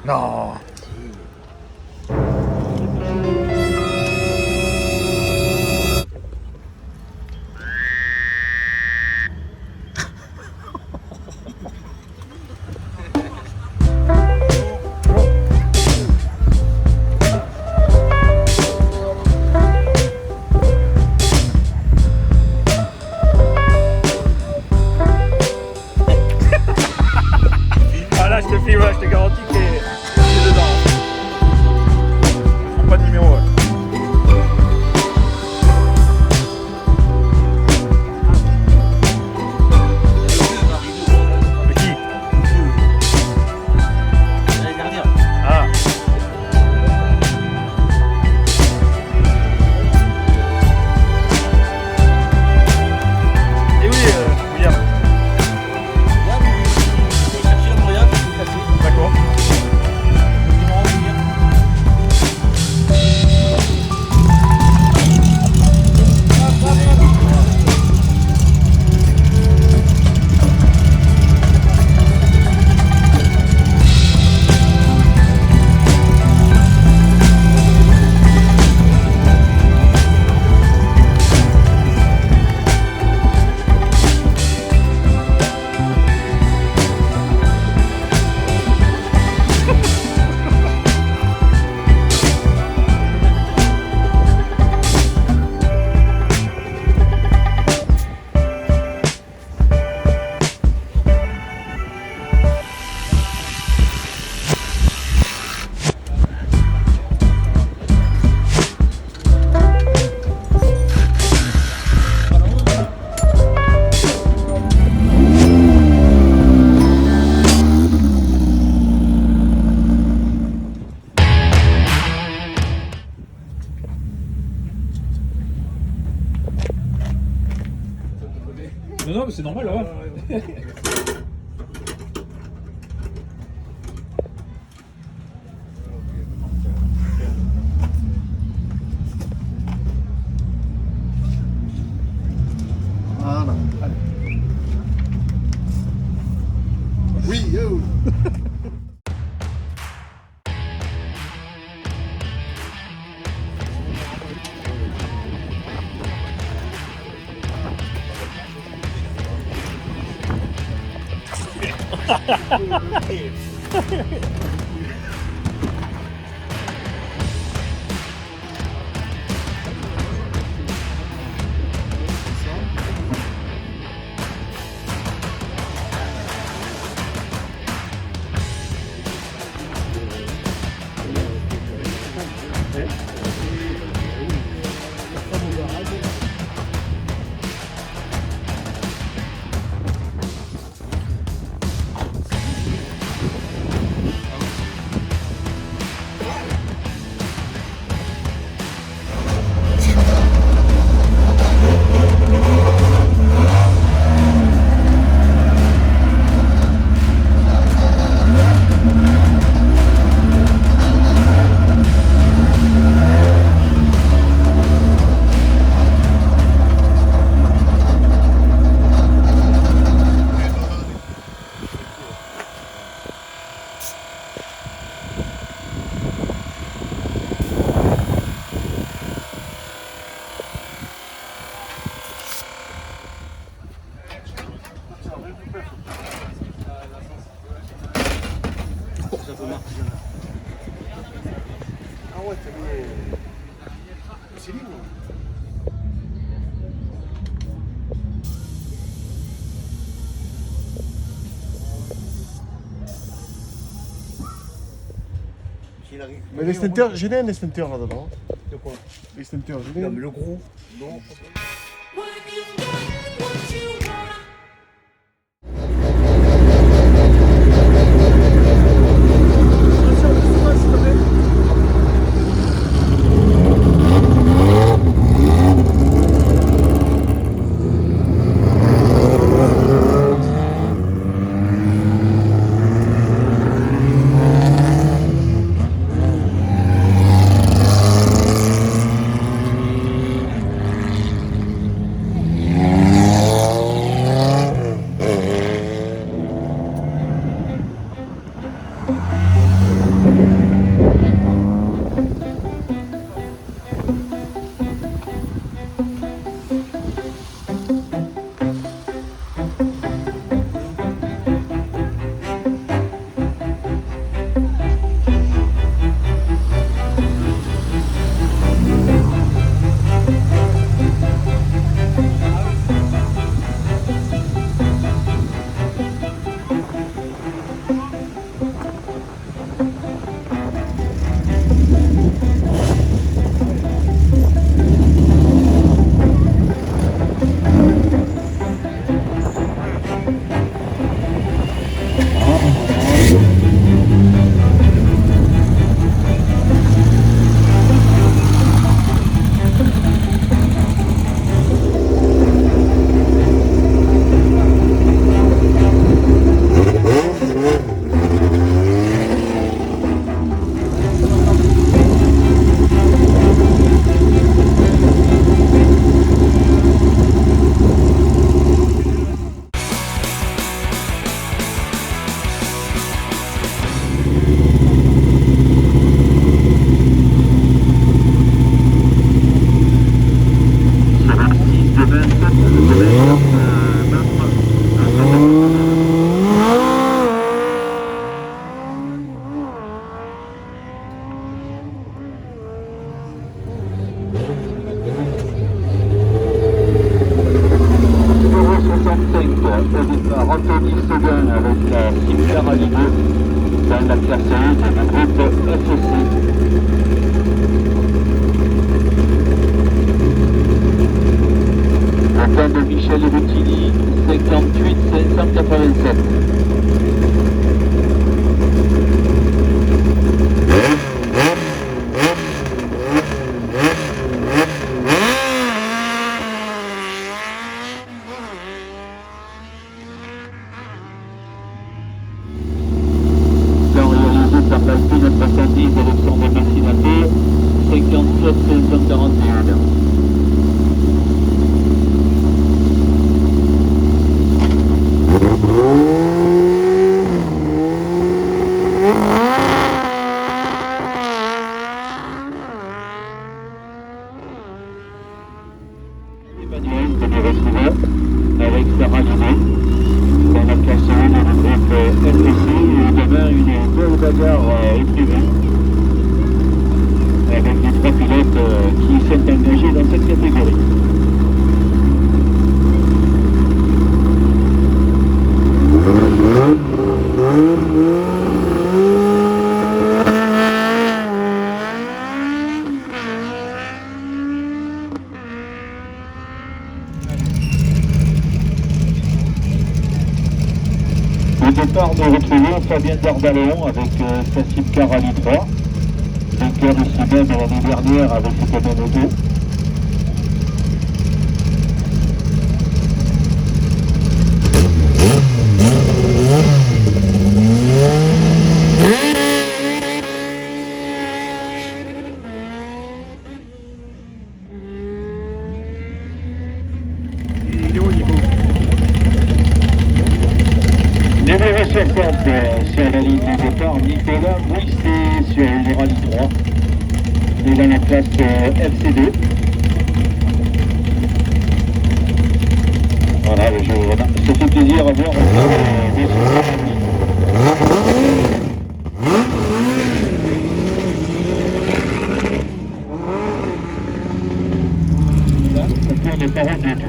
No. Ah là je te filme, je te garantis que c'est dedans. Je prends pas de numéro. Ouais. De qui? L'année dernière. Ah. Et oui, William. Là, vous cherchez le moyen de vous casser. D'accord. Ils vont en venir. Non, mais c'est normal là. Voilà. Allez. Oui, yo. Ah ouais, t'as mis. C'est libre. Mais l'extincteur, j'ai un extincteur là-dedans. De quoi? L'extincteur, j'ai Non, un. mais le gros. Non. au départ Anthony Seguin avec la Simca Rally 2 dans la classe 1 du groupe FEC. Le temps de Michel Routini, 58 587. Alexandre Messinato, 57 541. Emmanuel que nous retrouvons avec Sarah Liné dans la classe 1 du groupe FEC. Et demain, une belle bagarre est prévue avec les 3 pilotes qui sont engagés dans cette catégorie. Au départ, nous retrouvons Fabien Dardalon avec sa Simca Rally 3. Vainqueur de ce même l'année dernière avec cette même auto. Il est au niveau. Numéro 60 sur la ligne de départ, Nicolas Moisset sur le Rallye 3. Il est dans la classe FC2. Voilà, ça fait plaisir à voir des là, ça tourne pas rond du tout.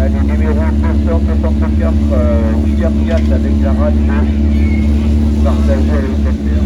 Le numéro 264, William Yatt avec la radio partagée avec cette terre.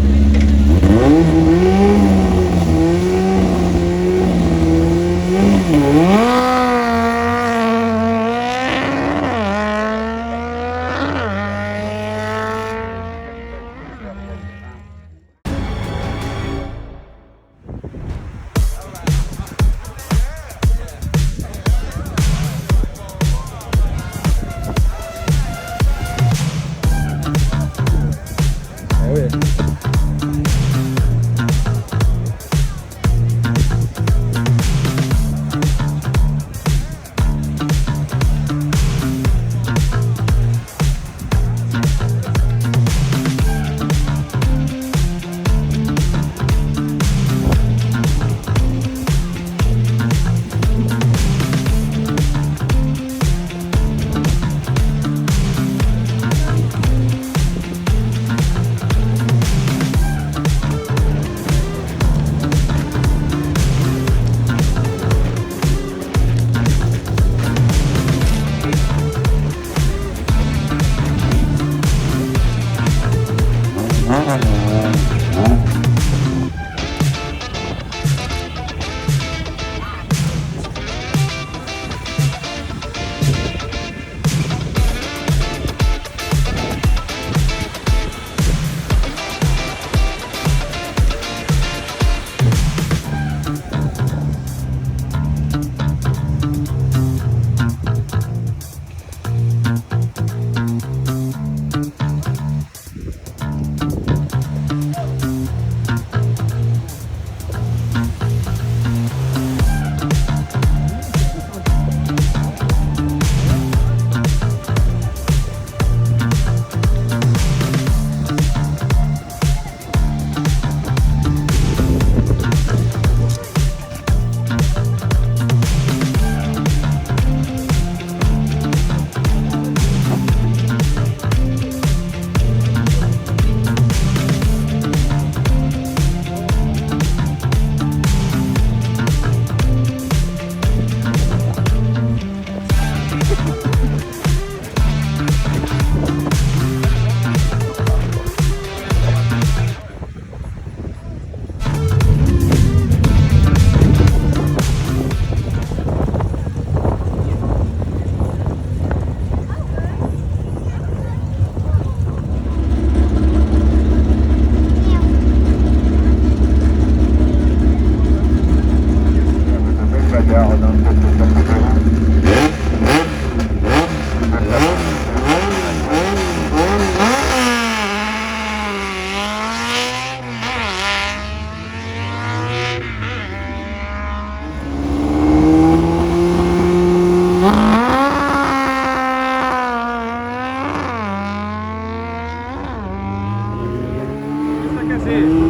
Même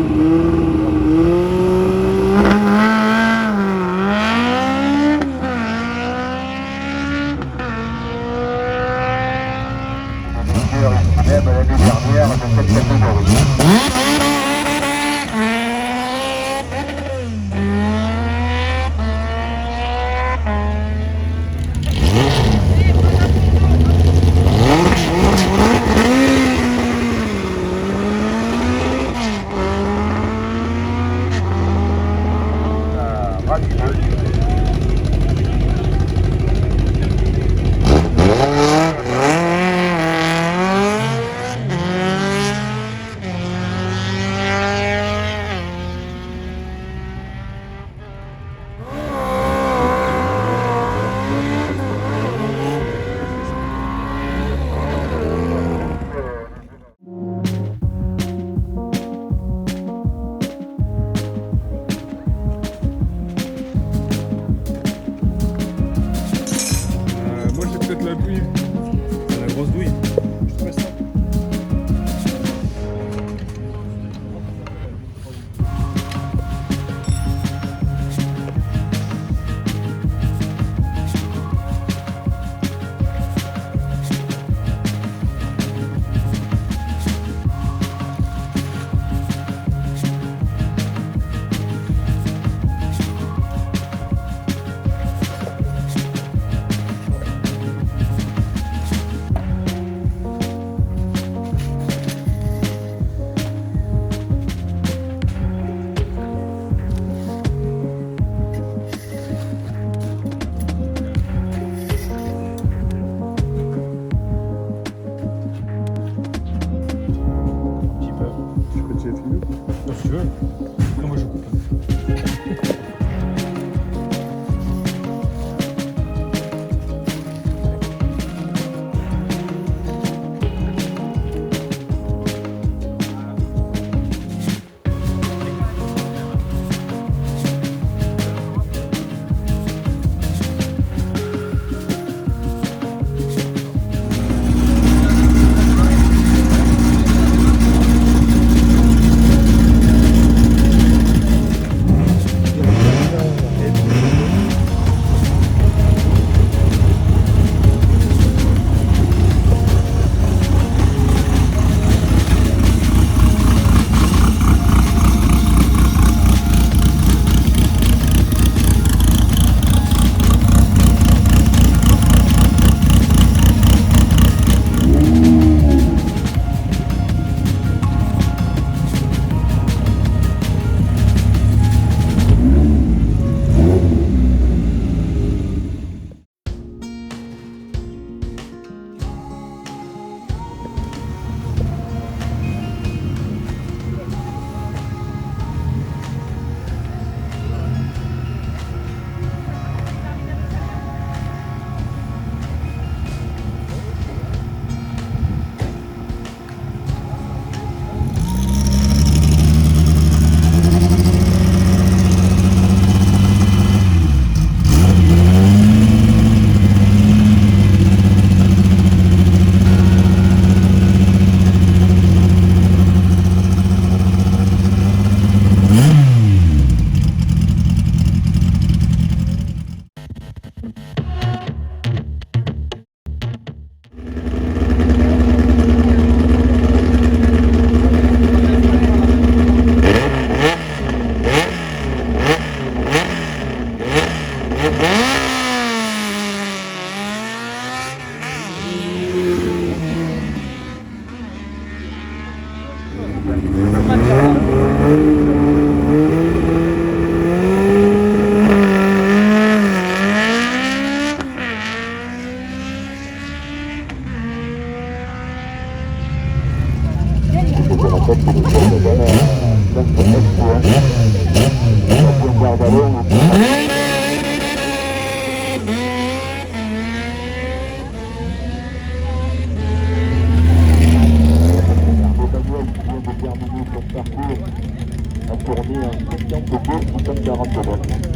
l'année dernière dans cette catégorie. Moi j'ai peut-être la douille. La grosse douille. Je trouvais ça. Si tu veux. Après moi je coupe.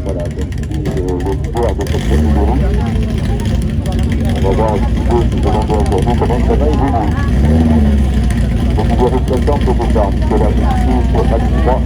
Voilà, donc le pouvoir de cette catégorie. On va voir un petit peu tout au long de la journée comment ça va évoluer. Vous pouvez rester un temps pour vous faire, puisque là, je suis sur la 3.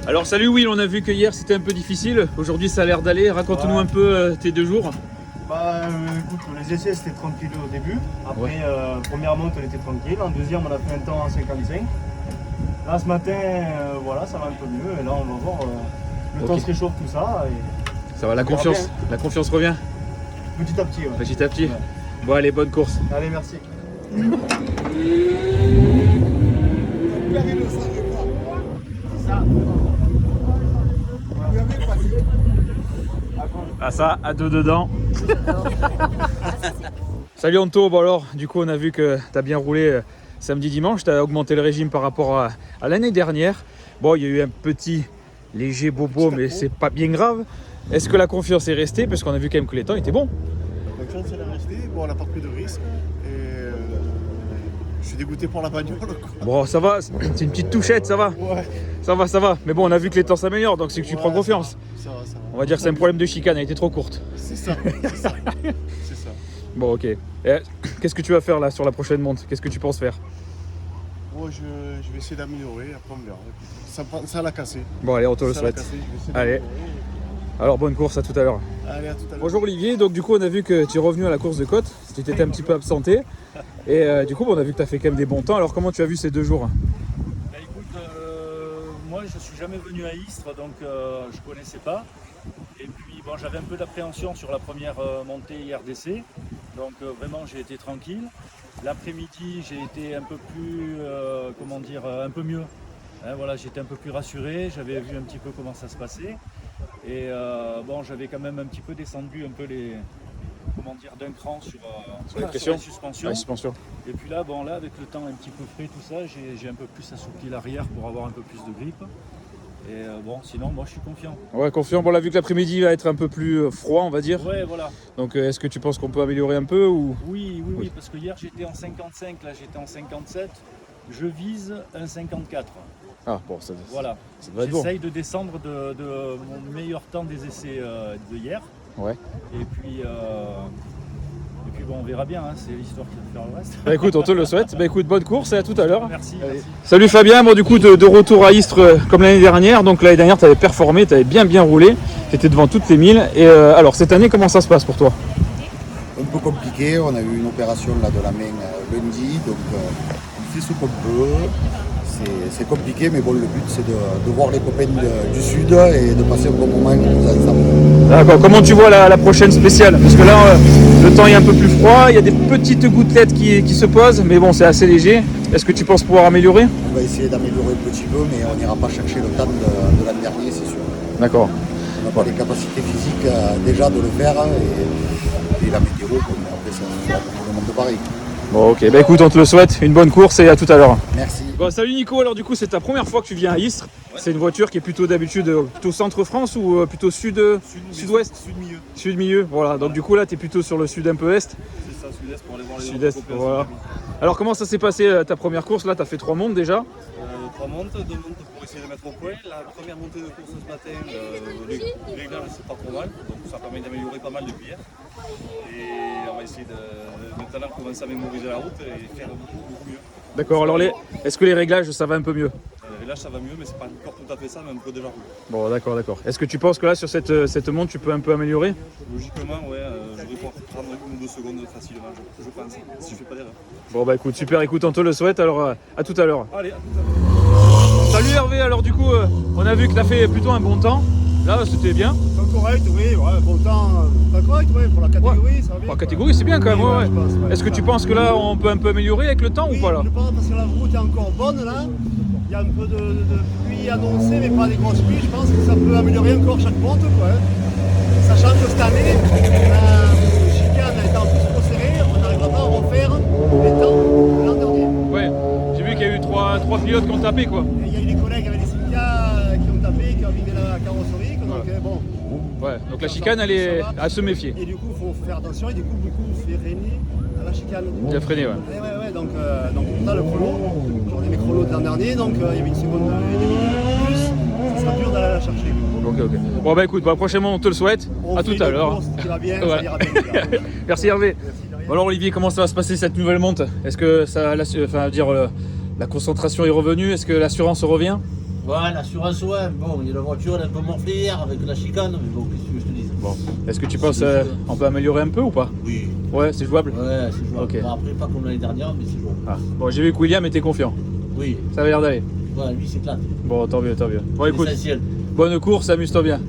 Alors salut Will, on a vu que hier c'était un peu difficile, aujourd'hui ça a l'air d'aller, raconte-nous un peu tes 2 jours. Bah écoute, les essais c'était tranquille au début. Après, première monte elle était tranquille. En deuxième, on a fait un temps en 55. Là ce matin, voilà, ça va un peu mieux. Et là, on va voir. Le temps se réchauffe tout ça. Et Ça va, la confiance revient petit à petit. Ouais. petit à petit. Ouais. Bon allez, bonne course. Allez, merci. Ah ça, à 2 dedans. Salut Anto, bon alors, du coup on a vu que tu as bien roulé samedi dimanche, tu as augmenté le régime par rapport à l'année dernière. Bon, il y a eu un petit léger bobo, mais c'est pas bien grave. Est-ce que la confiance est restée? Parce qu'on a vu quand même que les temps étaient bons. La confiance elle est restée, bon, on n'a pas pris de risque. Et je suis dégoûté pour la bagnole. Bon, ça va, c'est une petite touchette, ça va. Ouais. Ça va. Mais bon, on a vu que les temps s'améliorent, donc c'est que tu prends confiance. Ça va. On va dire que c'est un problème de chicane, elle était trop courte. C'est ça. C'est ça. Bon, ok. Qu'est-ce que tu vas faire là sur la prochaine monte? Qu'est-ce que tu penses faire? Bon, je vais essayer d'améliorer, après on verra. Ça l'a cassé. Bon, allez, on te le Ça l'a souhaite. cassé, je vais essayer Allez. d'améliorer. Alors, bonne course, à tout à l'heure. Allez, à tout à l'heure. Bonjour Olivier, donc du coup on a vu que tu es revenu à la course de côte, tu t'étais un petit peu absenté et du coup on a vu que tu as fait quand même des bons temps. Alors comment tu as vu ces 2 jours? Bah, écoute, moi je suis jamais venu à Istres, donc je connaissais pas. Et puis bon, j'avais un peu d'appréhension sur la première montée IRDC, donc vraiment j'ai été tranquille. L'après-midi j'ai été un peu plus, un peu mieux. Hein, voilà, j'étais un peu plus rassuré, j'avais vu un petit peu comment ça se passait. Et bon, j'avais quand même un petit peu descendu un peu d'un cran sur la suspension. Et puis là, bon, avec le temps un petit peu frais, tout ça, j'ai un peu plus assoupli l'arrière pour avoir un peu plus de grippe. Et bon, sinon, moi, je suis confiant. Ouais, confiant. Bon, on a vu que l'après-midi va être un peu plus froid, on va dire. Ouais, voilà. Donc, est-ce que tu penses qu'on peut améliorer un peu ou... Oui, parce que hier, j'étais en 55, là, j'étais en 57. Je vise un 54. Ah, bon, ça va être bon. J'essaye de descendre de mon meilleur temps des essais de hier. Ouais. Et puis bon, on verra bien, hein, c'est l'histoire qui va faire le reste. Bah écoute, on te le souhaite. Bah écoute, bonne course et à tout à l'heure. Merci. Salut Fabien, bon du coup de retour à Istres comme l'année dernière. Donc l'année dernière tu avais performé, tu avais bien roulé, tu étais devant toutes les 1000. Et alors cette année comment ça se passe pour toi? Un peu compliqué, on a eu une opération là, de la main lundi, donc on fait ce qu'on peut. C'est compliqué, mais bon, le but c'est de voir les copains du Sud et de passer un bon moment avec nous ensemble. D'accord, comment tu vois la prochaine spéciale? Parce que là, le temps est un peu plus froid, il y a des petites gouttelettes qui se posent, mais bon, c'est assez léger. Est-ce que tu penses pouvoir améliorer? On va essayer d'améliorer un petit peu, mais on n'ira pas chercher le temps de l'année dernière, c'est sûr. D'accord. On n'a pas les capacités physiques déjà de le faire, et la météo, après ça tout le monde de pareil. Bon ok, bah écoute, on te le souhaite, une bonne course et à tout à l'heure. Merci. Bon, salut Nico, alors du coup c'est ta première fois que tu viens à Istres. Ouais. C'est une voiture qui est plutôt d'habitude plutôt centre-France ou plutôt sud-ouest? Sud-milieu. Sud-milieu, voilà. Donc du coup là tu es plutôt sur le sud un peu est. C'est ça, sud-est pour aller voir les Sud-est, voilà. Alors comment ça s'est passé ta première course? Là tu as fait 3 montes déjà. 3 montes, 2 montes pour essayer de mettre au point. La première montée de course ce matin, les réglages c'est pas trop mal, donc ça permet d'améliorer pas mal depuis hier. Et on va essayer de tout à l'heure commencer à mémoriser la route et faire beaucoup mieux. D'accord, alors est-ce que les réglages ça va un peu mieux? Les réglages ça va mieux, mais c'est pas encore tout à fait ça, mais on peut déjà rouler. Bon d'accord. Est-ce que tu penses que là sur cette monte tu peux un peu améliorer? Logiquement, ouais, je vais pouvoir prendre 1 ou 2 secondes facilement, je pense, si je fais pas d'erreur. Bon bah écoute, super, écoute, on te le souhaite, alors à tout à l'heure. Allez, à tout à l'heure. Salut Hervé, alors du coup, on a vu que tu as fait plutôt un bon temps. Là, c'était bien. C'est correct, oui, ouais, bon temps, pas correct, oui, pour la catégorie, ça va bien. Pour la catégorie, c'est bien quand même. Oui, Ouais, ouais, ouais. je pense, ouais. Est-ce que tu penses que là, on peut un peu améliorer avec le temps Oui, ou pas là? je pense parce que la route est encore bonne là. Il y a un peu de pluie annoncée, mais pas des grosses pluies. Je pense que ça peut améliorer encore chaque monte, quoi. Sachant que cette année, la chicane étant plus trop serrée, on n'arrivera pas à refaire les temps de l'an dernier. Ouais, j'ai vu qu'il y a eu trois pilotes qui ont tapé quoi. Et il y a eu des collègues avec des syndicats qui ont tapé, qui ont vidé la carrosserie. Donc bon. Ouais, donc la chicane, elle est à se méfier. Et du coup, il faut faire attention. Et du coup, beaucoup se fait freiner à la chicane. Il a freiné, ouais. Ouais, donc on a le chrono. J'en ai mes chronos de l'an dernier, donc il y avait une seconde et demie de plus. Ça sera dur d'aller la chercher. Ok. Bon bah écoute, prochainement on te le souhaite. À tout à l'heure. Ça ira bien, Voilà. ça ira bien. Merci Hervé. Merci de rien. Bon alors Olivier, comment ça va se passer cette nouvelle monte? Est-ce que ça, la concentration est revenue? Est-ce que l'assurance revient? Ouais, l'assurance, ouais. Bon, la voiture elle est un peu morflée hier avec la chicane, mais bon, qu'est-ce que je te dis? Bon. Est-ce que tu penses on peut améliorer un peu ou pas? Oui. Ouais, c'est jouable. Ouais, c'est jouable. Ok. Bon, après, pas comme l'année dernière, mais c'est jouable. Ah. Bon, j'ai vu que William était confiant. Oui. Ça avait l'air d'aller. Ouais, lui, c'est éclate. Bon, tant mieux. Bon écoute, Essentiel. bonne course, amuse-toi bien.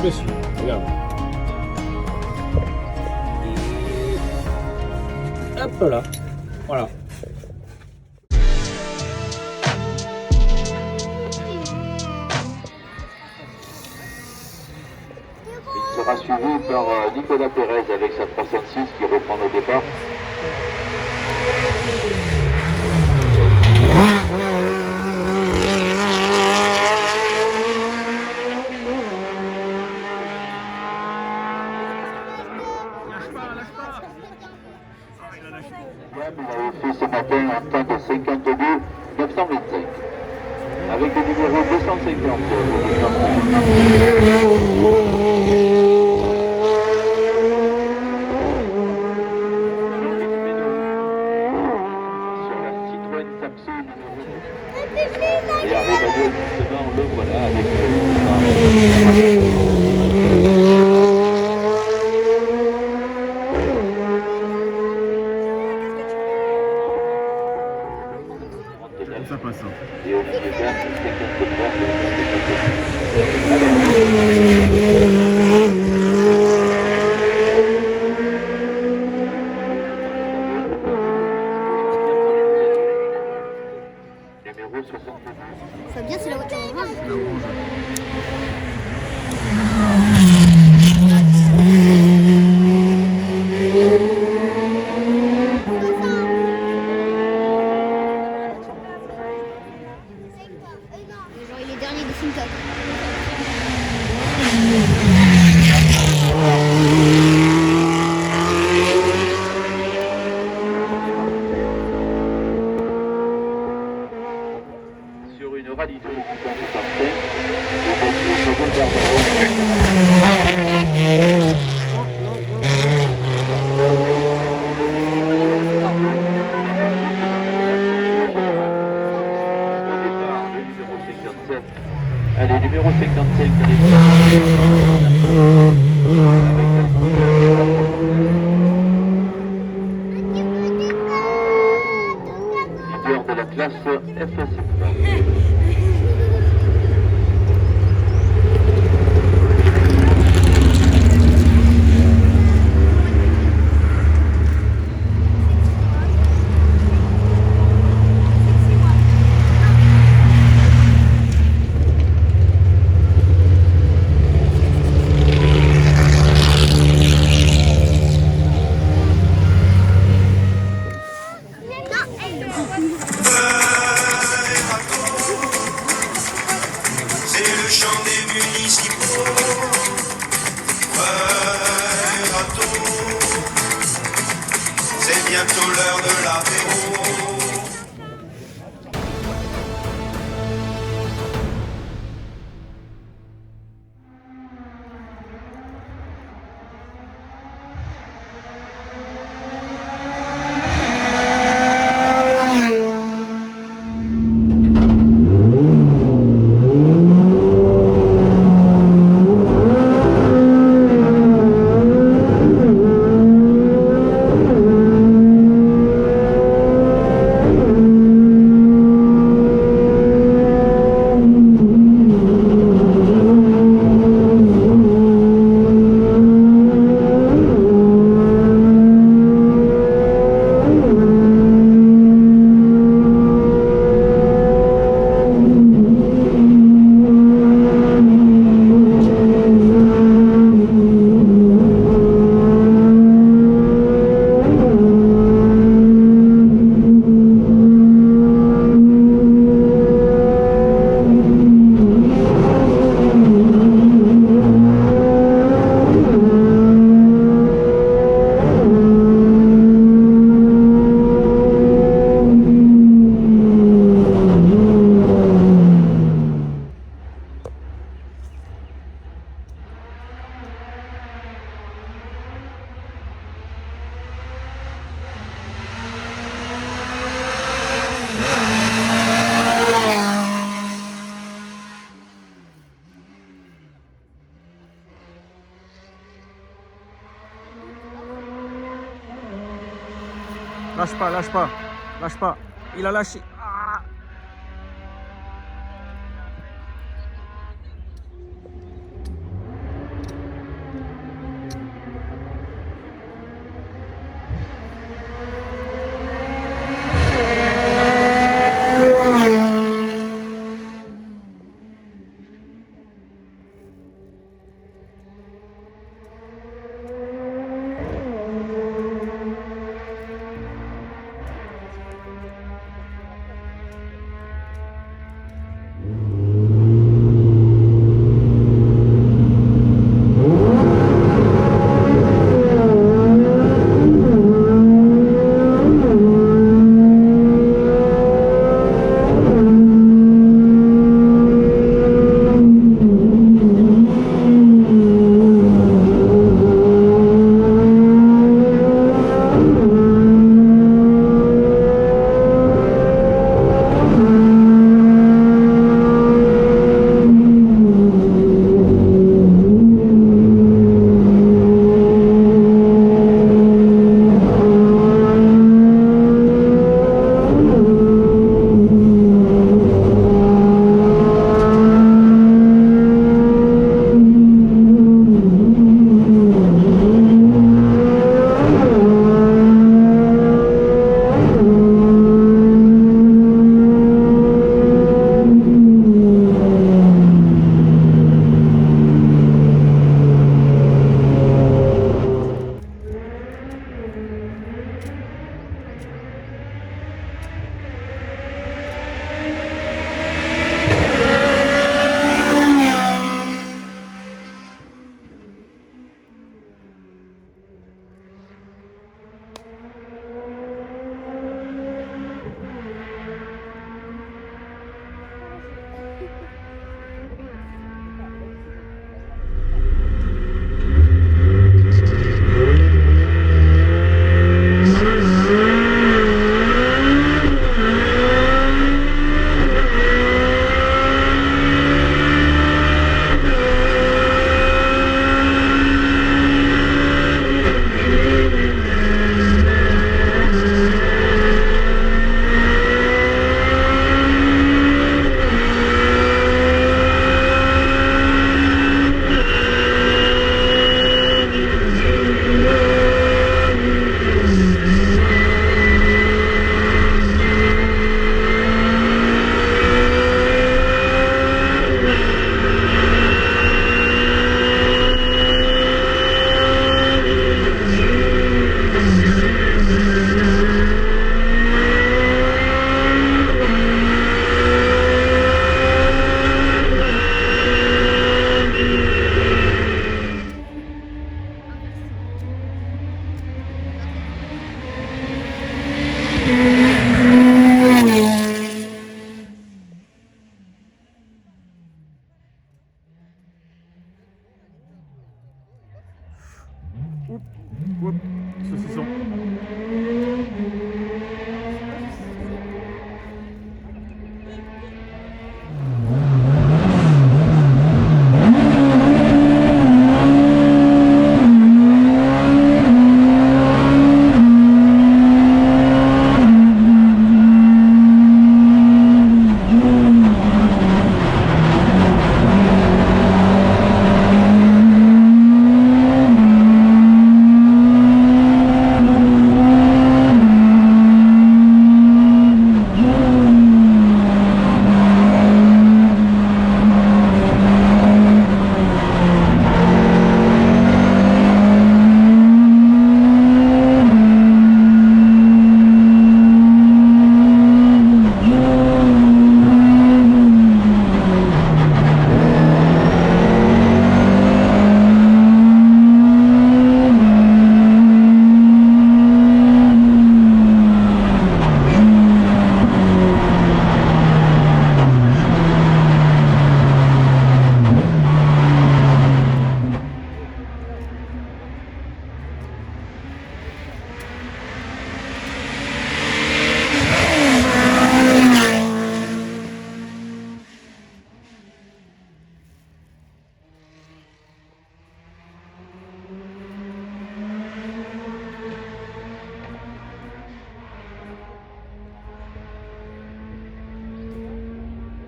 Monsieur, regarde. Hop là. Voilà. Il sera suivi par Nicolas Pérez avec sa 306 qui reprend le départ. Il avait fait ce matin un temps de 52 925 avec le numéro 250. Sur la Citroën Saxo numéro 2. Et arrive à justement, le voilà avec Leader de la classe FS. C'est le chant des municipaux. Rateau, c'est bientôt l'heure de l'apéro. Lâche pas, lâche pas, lâche pas. Il a lâché. Ah. Oup, oup, saucisson.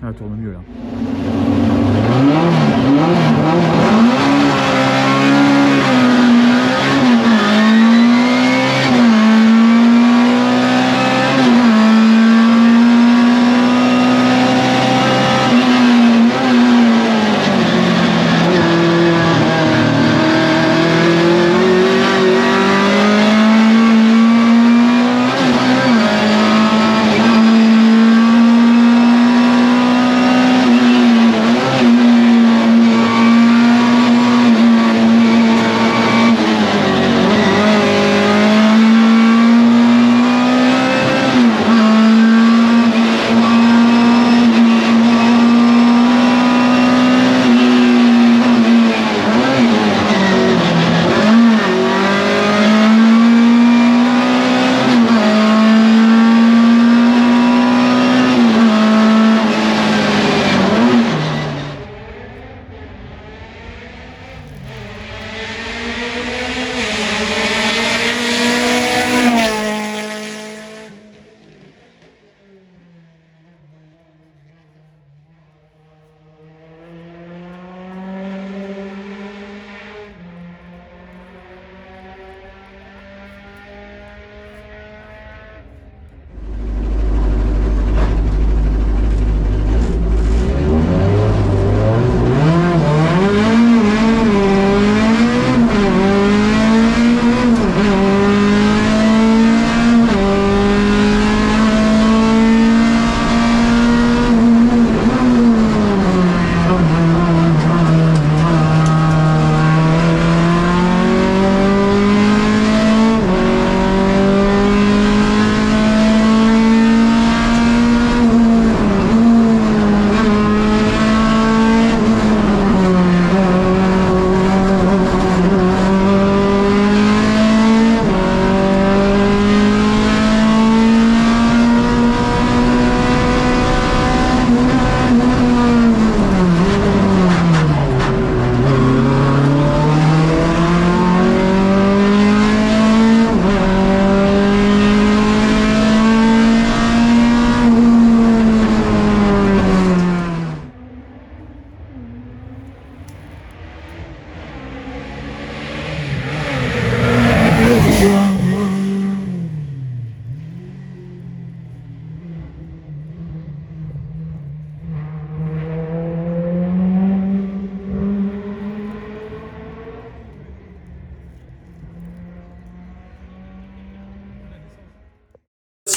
Ah, elle tourne mieux là.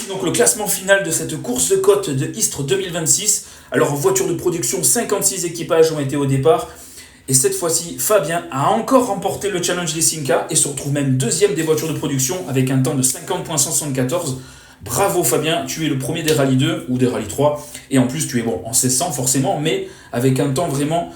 Donc le classement final de cette course de côte de Istres 2026. Alors en voiture de production, 56 équipages ont été au départ. Et cette fois-ci, Fabien a encore remporté le challenge des 5K et se retrouve même deuxième des voitures de production avec un temps de 50.174. Bravo Fabien, tu es le premier des rallyes 2 ou des rallyes 3. Et en plus, tu es bon en 1600 forcément, mais avec un temps vraiment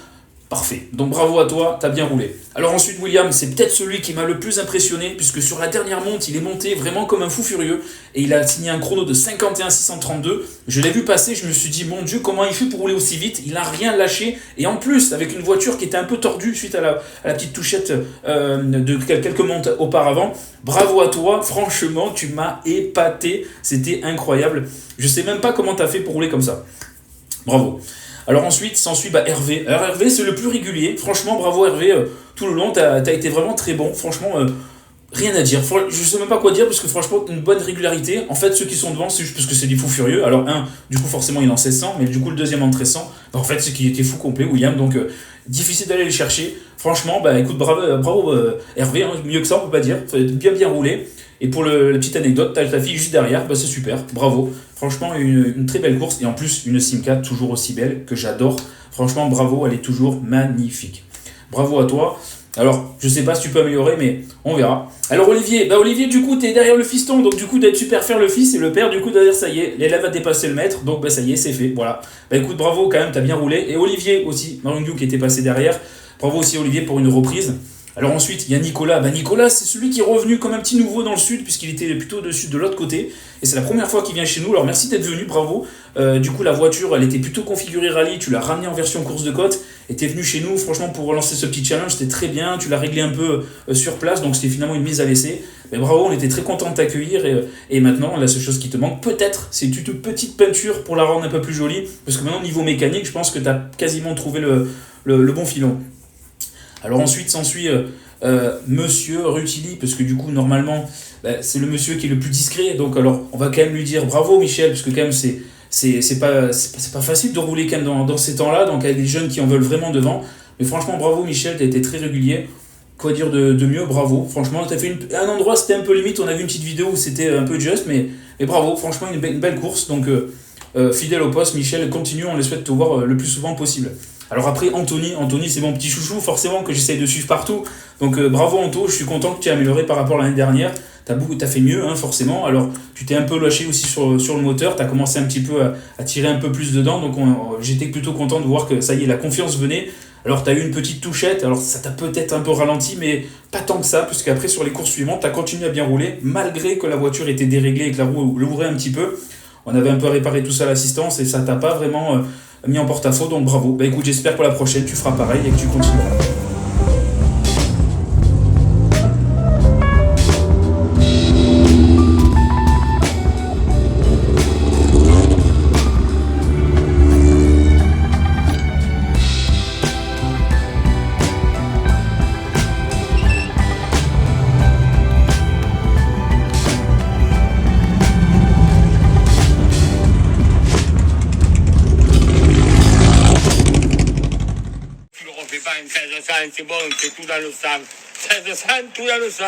Parfait. Donc bravo à toi, t'as bien roulé. Alors ensuite William, c'est peut-être celui qui m'a le plus impressionné, puisque sur la dernière monte, il est monté vraiment comme un fou furieux, et il a signé un chrono de 51,632. Je l'ai vu passer, je me suis dit, mon Dieu, comment il fait pour rouler aussi vite? Il n'a rien lâché, et en plus, avec une voiture qui était un peu tordue suite à la petite touchette de quelques montes auparavant. Bravo à toi, franchement, tu m'as épaté, c'était incroyable. Je sais même pas comment t'as fait pour rouler comme ça. Bravo. Alors ensuite, s'ensuit Hervé. Alors Hervé, c'est le plus régulier. Franchement, bravo Hervé. Tout le long, t'as été vraiment très bon. Franchement, rien à dire. Je sais même pas quoi dire parce que franchement, une bonne régularité. En fait, ceux qui sont devant, c'est juste parce que c'est des fous furieux. Alors du coup, forcément, il en sait 100, mais du coup, le deuxième en 100. En fait, c'est qu'il était fou complet, William. Donc, difficile d'aller les chercher. Franchement, écoute, bravo Hervé. Mieux que ça, on peut pas dire. Bien roulé. Et pour la petite anecdote, t'as ta fille juste derrière, c'est super, bravo. Franchement, une très belle course, et en plus, une Simca toujours aussi belle, que j'adore. Franchement, bravo, elle est toujours magnifique. Bravo à toi. Alors, je sais pas si tu peux améliorer, mais on verra. Alors Olivier, Olivier, du coup, t'es derrière le fiston, donc du coup, d'être super faire le fils, et le père, du coup, d'ailleurs, ça y est, l'élève a dépassé le maître, donc ça y est, c'est fait, voilà. Écoute, bravo quand même, t'as bien roulé. Et Olivier aussi, Marungyu qui était passé derrière, bravo aussi Olivier pour une reprise. Alors ensuite, il y a Nicolas. Nicolas, c'est celui qui est revenu comme un petit nouveau dans le sud, puisqu'il était plutôt de l'autre côté. Et c'est la première fois qu'il vient chez nous. Alors merci d'être venu, bravo. Du coup, la voiture, elle était plutôt configurée rallye. Tu l'as ramenée en version course de côte. Et t'es venu chez nous, franchement, pour relancer ce petit challenge. C'était très bien. Tu l'as réglé un peu sur place. Donc c'était finalement une mise à l'essai. Mais bravo, on était très contents de t'accueillir. Et maintenant, la seule chose qui te manque, peut-être, c'est une petite peinture pour la rendre un peu plus jolie. Parce que maintenant, au niveau mécanique, je pense que t'as quasiment trouvé le bon filon. Alors ensuite s'ensuit Monsieur Rutili, parce que du coup normalement c'est le monsieur qui est le plus discret, donc alors on va quand même lui dire bravo Michel, parce que quand même c'est pas facile de rouler quand même dans ces temps-là, donc avec des jeunes qui en veulent vraiment devant, mais franchement bravo Michel, t'as été très régulier. Quoi dire de mieux, bravo, franchement t'as fait un endroit c'était un peu limite, on a vu une petite vidéo où c'était un peu juste, mais bravo, franchement une belle course, donc fidèle au poste Michel, continue, on les souhaite te voir le plus souvent possible. Alors après Anthony c'est mon petit chouchou forcément que j'essaye de suivre partout, donc bravo Anto, je suis content que tu aies amélioré par rapport à l'année dernière, t'as fait mieux forcément, alors tu t'es un peu lâché aussi sur le moteur, t'as commencé un petit peu à tirer un peu plus dedans, donc j'étais plutôt content de voir que ça y est, la confiance venait. Alors t'as eu une petite touchette, alors ça t'a peut-être un peu ralenti, mais pas tant que ça, puisqu'après sur les courses suivantes, t'as continué à bien rouler, malgré que la voiture était déréglée et que la roue l'ouvrait un petit peu. On avait un peu réparé tout ça à l'assistance et ça t'a pas vraiment mis en porte-à-faux, donc bravo. Écoute, j'espère que pour la prochaine tu feras pareil et que tu continueras. C'est bon, c'est tout dans le sang. 1600, tout dans le sang.